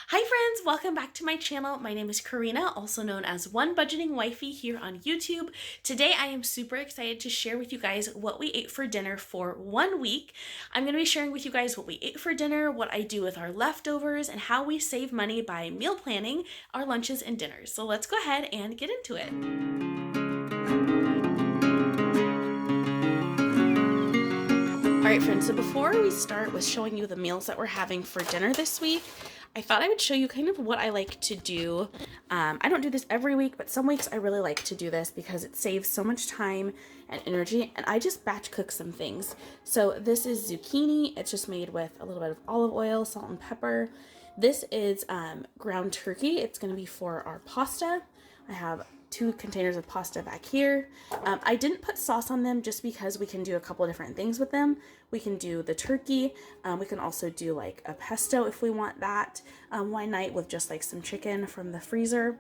Hi friends, welcome back to my channel. My name is Corina, also known as One Budgeting Wifey here on YouTube. Today I am super excited to share with you guys what we ate for dinner for 1 week. I'm going to be sharing with you guys what we ate for dinner, what I do with our leftovers, and how we save money by meal planning our lunches and dinners. So let's go ahead and get into it. Alright friends, so before we start with showing you the meals that we're having for dinner this week, I thought I would show you kind of what I like to do. I don't do this every week, but some weeks I really like to do this because it saves so much time and energy, and I just batch cook some things. So this is zucchini. It's just made with a little bit of olive oil, salt, and pepper. This is ground turkey. It's going to be for our pasta. I have 2 containers of pasta back here. I didn't put sauce on them just because we can do a couple different things with them. We can do the turkey. We can also do like a pesto if we want that one night with just like some chicken from the freezer.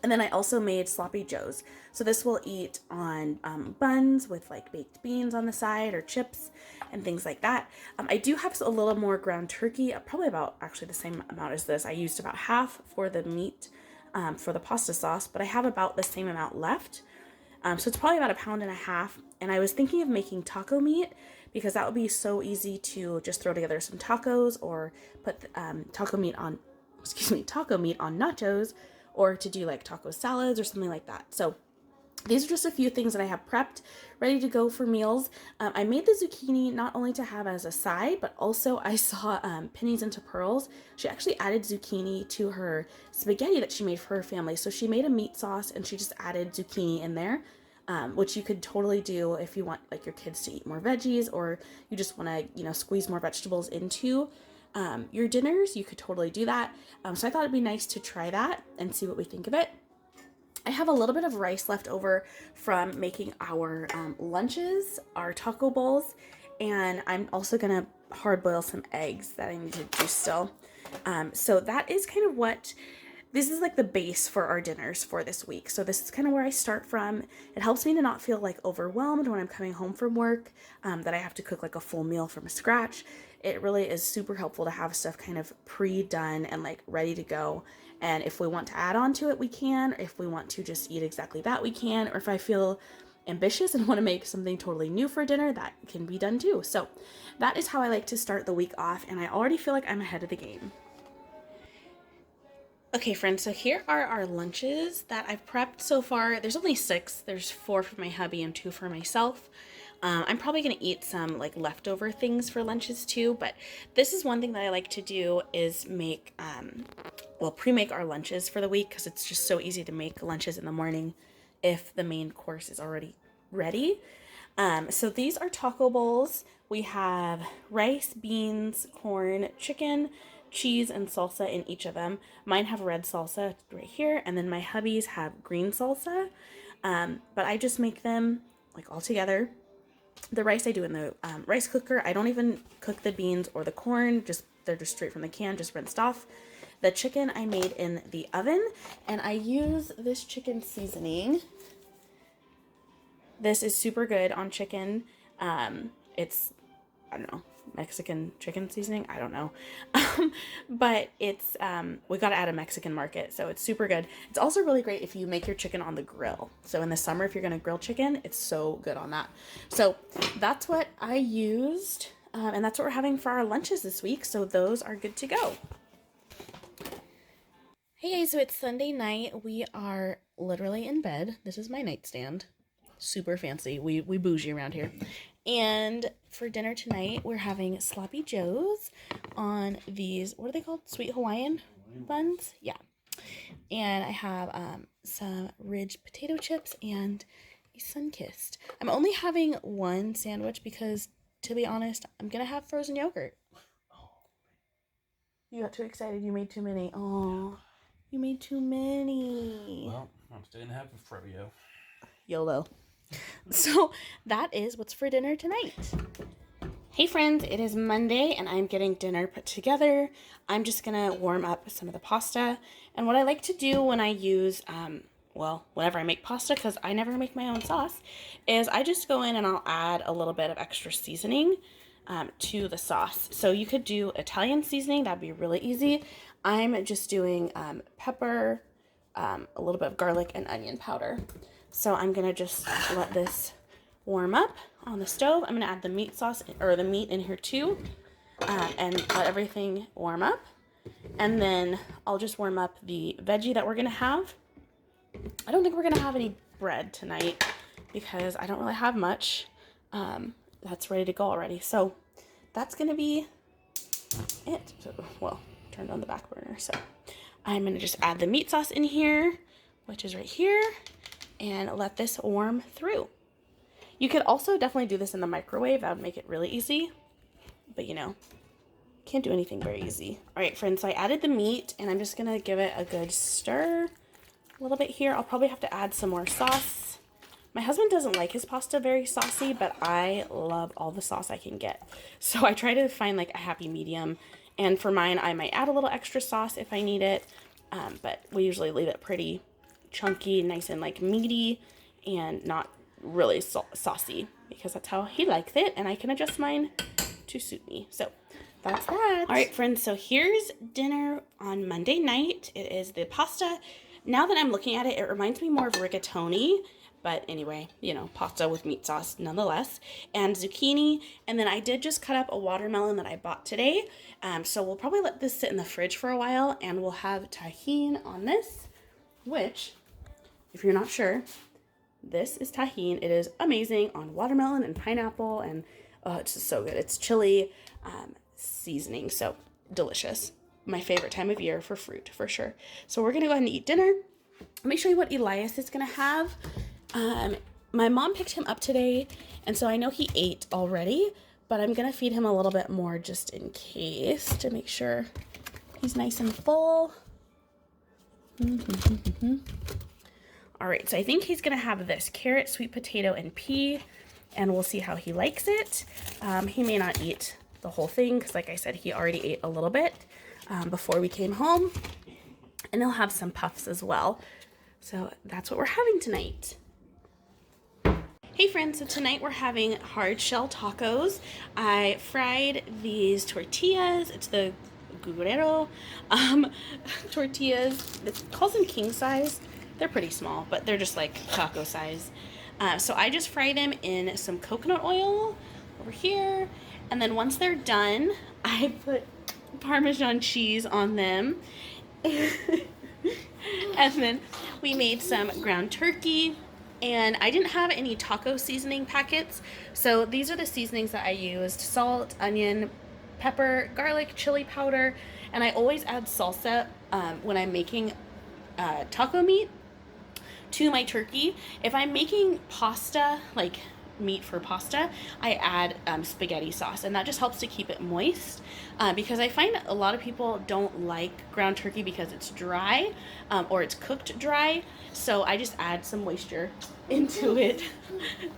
And then I also made sloppy joes. So this will eat on buns with like baked beans on the side or chips and things like that. I do have a little more ground turkey, probably about actually the same amount as this. I used about half for the meat for the pasta sauce, but I have about the same amount left. So it's probably about 1.5 pounds. And I was thinking of making taco meat because that would be so easy to just throw together some tacos or put taco meat on nachos, or to do like taco salads or something like that. So these are just a few things that I have prepped, ready to go for meals. I made the zucchini not only to have as a side, but also I saw Pennies into Pearls. She actually added zucchini to her spaghetti that she made for her family. So she made a meat sauce and she just added zucchini in there, which you could totally do if you want like your kids to eat more veggies, or you just want to, squeeze more vegetables into your dinners. You could totally do that. So I thought it'd be nice to try that and see what we think of it. I have a little bit of rice left over from making our lunches, our taco bowls, and I'm also going to hard boil some eggs that I need to do still. So that is kind of this is like the base for our dinners for this week. So this is kind of where I start from. It helps me to not feel like overwhelmed when I'm coming home from work, that I have to cook like a full meal from scratch. It really is super helpful to have stuff kind of pre-done and like ready to go. And if we want to add on to it, we can. Or if we want to just eat exactly that, we can. Or if I feel ambitious and want to make something totally new for dinner, that can be done too. So that is how I like to start the week off. And I already feel like I'm ahead of the game. Okay, friends, so here are our lunches that I've prepped so far. There's only 6. There's 4 for my hubby and 2 for myself. I'm probably going to eat some like leftover things for lunches too, but this is one thing that I like to do is make, pre-make our lunches for the week, because it's just so easy to make lunches in the morning if the main course is already ready. So these are taco bowls. We have rice, beans, corn, chicken, cheese, and salsa in each of them. Mine have red salsa right here, and then my hubby's have green salsa. But I just make them like all together. The rice I do in the rice cooker. I don't even cook the beans or the corn. They're just straight from the can, just rinsed off. The chicken I made in the oven, and I use this chicken seasoning. This is super good on chicken. It's, I don't know, Mexican chicken seasoning. I don't know. But it's, we got it at a Mexican market, so it's super good. It's also really great if you make your chicken on the grill. So in the summer, if you're going to grill chicken, it's so good on that. So that's what I used. And that's what we're having for our lunches this week. So those are good to go. Hey guys, so it's Sunday night. We are literally in bed. This is my nightstand. Super fancy. We bougie around here. And for dinner tonight, we're having sloppy joes on these, what are they called? Sweet Hawaiian buns? Yeah. And I have some ridged potato chips and a Sunkist. I'm only having one sandwich because, to be honest, I'm going to have frozen yogurt. You got too excited. You made too many. Oh, you made too many. Well, I'm still going to have a Froyo. YOLO. So that is what's for dinner tonight. Hey friends, it is Monday and I'm getting dinner put together. I'm just gonna warm up some of the pasta. And what I like to do when I use, whenever I make pasta, because I never make my own sauce, is I just go in and I'll add a little bit of extra seasoning to the sauce. So you could do Italian seasoning, that'd be really easy. I'm just doing pepper, a little bit of garlic, and onion powder. So I'm going to just let this warm up on the stove. I'm going to add the meat sauce, or the meat in here too, and let everything warm up. And then I'll just warm up the veggie that we're going to have. I don't think we're going to have any bread tonight because I don't really have much that's ready to go already. So that's going to be it. So, well, turned on the back burner. So I'm going to just add the meat sauce in here, which is right here, and let this warm through. You could also definitely do this in the microwave. That would make it really easy. But you know, can't do anything very easy. All right, friends, so I added the meat, and I'm just going to give it a good stir a little bit here. I'll probably have to add some more sauce. My husband doesn't like his pasta very saucy, but I love all the sauce I can get. So I try to find like a happy medium. And for mine, I might add a little extra sauce if I need it. But we usually leave it pretty chunky, nice and like meaty, and not really saucy, because that's how he likes it. And I can adjust mine to suit me. So that's that. All right, friends. So here's dinner on Monday night. It is the pasta. Now that I'm looking at it, it reminds me more of rigatoni. But anyway, you know, pasta with meat sauce nonetheless, and zucchini. And then I did just cut up a watermelon that I bought today. So we'll probably let this sit in the fridge for a while, and we'll have tahini on this, which, if you're not sure, this is tahini. It is amazing on watermelon and pineapple, and it's just so good. It's chili seasoning, so delicious. My favorite time of year for fruit, for sure. So we're going to go ahead and eat dinner. Let me show you what Elias is going to have. My mom picked him up today, and so I know he ate already, but I'm going to feed him a little bit more just in case, to make sure he's nice and full. All right, so I think he's going to have this carrot, sweet potato, and pea, and we'll see how he likes it. He may not eat the whole thing because, like I said, he already ate a little bit before we came home, and he'll have some puffs as well. So that's what we're having tonight. Hey friends, so tonight we're having hard shell tacos. I fried these tortillas. It's the Guerrero tortillas. It calls them king size. They're pretty small, but they're just like taco size. So I just fried them in some coconut oil over here. And then once they're done, I put Parmesan cheese on them. And then we made some ground turkey. And I didn't have any taco seasoning packets, so these are the seasonings that I used: salt, onion, pepper, garlic, chili powder, and I always add salsa when I'm making taco meat to my turkey. If I'm making pasta, like meat for pasta, I add spaghetti sauce, and that just helps to keep it moist, because I find a lot of people don't like ground turkey because it's dry, or it's cooked dry. So I just add some moisture into it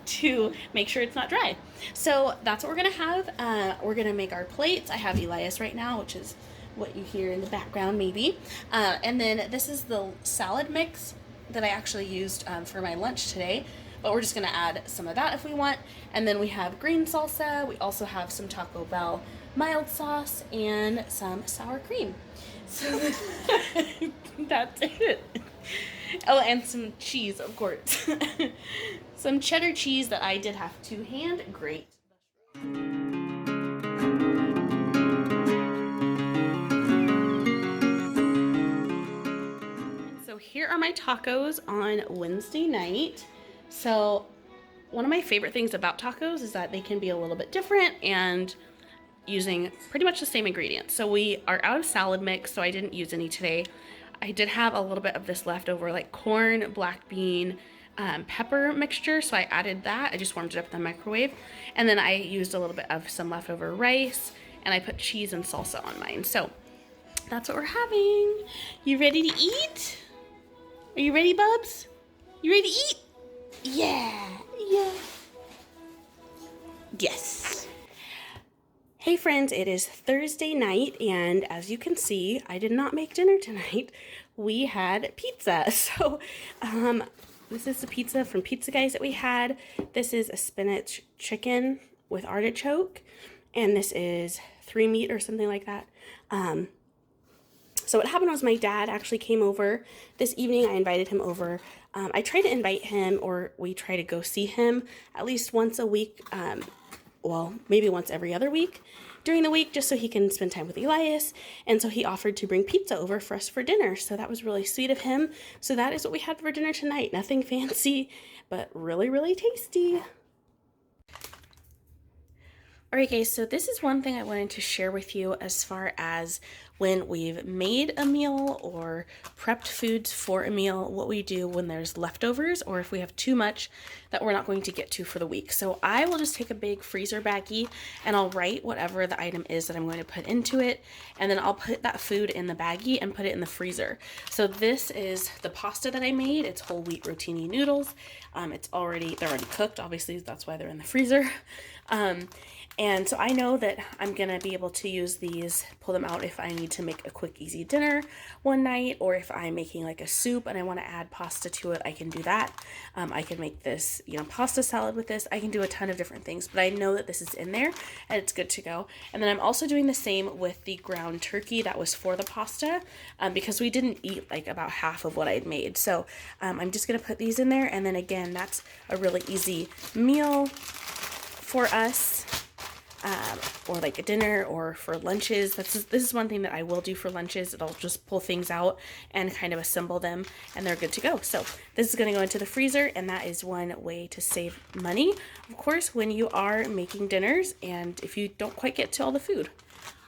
to make sure it's not dry. So that's what we're gonna have. We're gonna make our plates. I have Elias right now, which is what you hear in the background maybe, and then this is the salad mix that I actually used for my lunch today. But we're just going to add some of that if we want. And then we have green salsa. We also have some Taco Bell mild sauce and some sour cream. So that's it. Oh, and some cheese, of course. Some cheddar cheese that I did have to hand grate. So here are my tacos on Wednesday night. So one of my favorite things about tacos is that they can be a little bit different and using pretty much the same ingredients. So we are out of salad mix, so I didn't use any today. I did have a little bit of this leftover, like corn, black bean, pepper mixture, so I added that. I just warmed it up in the microwave. And then I used a little bit of some leftover rice, and I put cheese and salsa on mine. So that's what we're having. You ready to eat? Are you ready, Bubs? You ready to eat? Yeah. Yes. Hey friends, it is Thursday night, and as you can see, I did not make dinner tonight. We had pizza. So, this is the pizza from Pizza Guys that we had. This is a spinach chicken with artichoke, and this is 3 meat or something like that. So what happened was my dad actually came over this evening. I invited him over. I try to invite him, or we try to go see him at least once a week. Well, maybe once every other week during the week, just so he can spend time with Elias. And so he offered to bring pizza over for us for dinner. So that was really sweet of him. So that is what we had for dinner tonight. Nothing fancy, but really, really tasty. Alright guys, so this is one thing I wanted to share with you as far as when we've made a meal or prepped foods for a meal, what we do when there's leftovers or if we have too much that we're not going to get to for the week. So I will just take a big freezer baggie and I'll write whatever the item is that I'm going to put into it, and then I'll put that food in the baggie and put it in the freezer. So this is the pasta that I made. It's whole wheat rotini noodles. They're already cooked, obviously that's why they're in the freezer. And so I know that I'm going to be able to use these, pull them out if I need to make a quick, easy dinner one night, or if I'm making like a soup and I want to add pasta to it, I can do that. I can make this, pasta salad with this. I can do a ton of different things, but I know that this is in there and it's good to go. And then I'm also doing the same with the ground turkey that was for the pasta, because we didn't eat like about half of what I'd made. So I'm just going to put these in there. And then again, that's a really easy meal for us. Or like a dinner or for lunches. This is one thing that I will do for lunches. I'll just pull things out and kind of assemble them and they're good to go. So this is going to go into the freezer, and that is one way to save money, of course, when you are making dinners and if you don't quite get to all the food.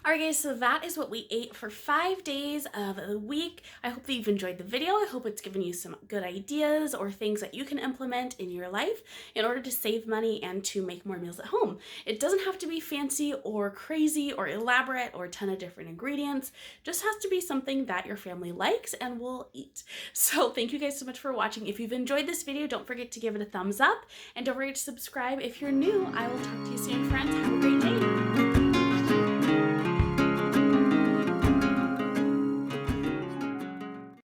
Alright guys, so that is what we ate for 5 days of the week. I hope that you've enjoyed the video. I hope it's given you some good ideas or things that you can implement in your life in order to save money and to make more meals at home. It doesn't have to be fancy or crazy or elaborate or a ton of different ingredients. It just has to be something that your family likes and will eat. So thank you guys so much for watching. If you've enjoyed this video, don't forget to give it a thumbs up and don't forget to subscribe if you're new. I will talk to you soon, friends. Have a great day.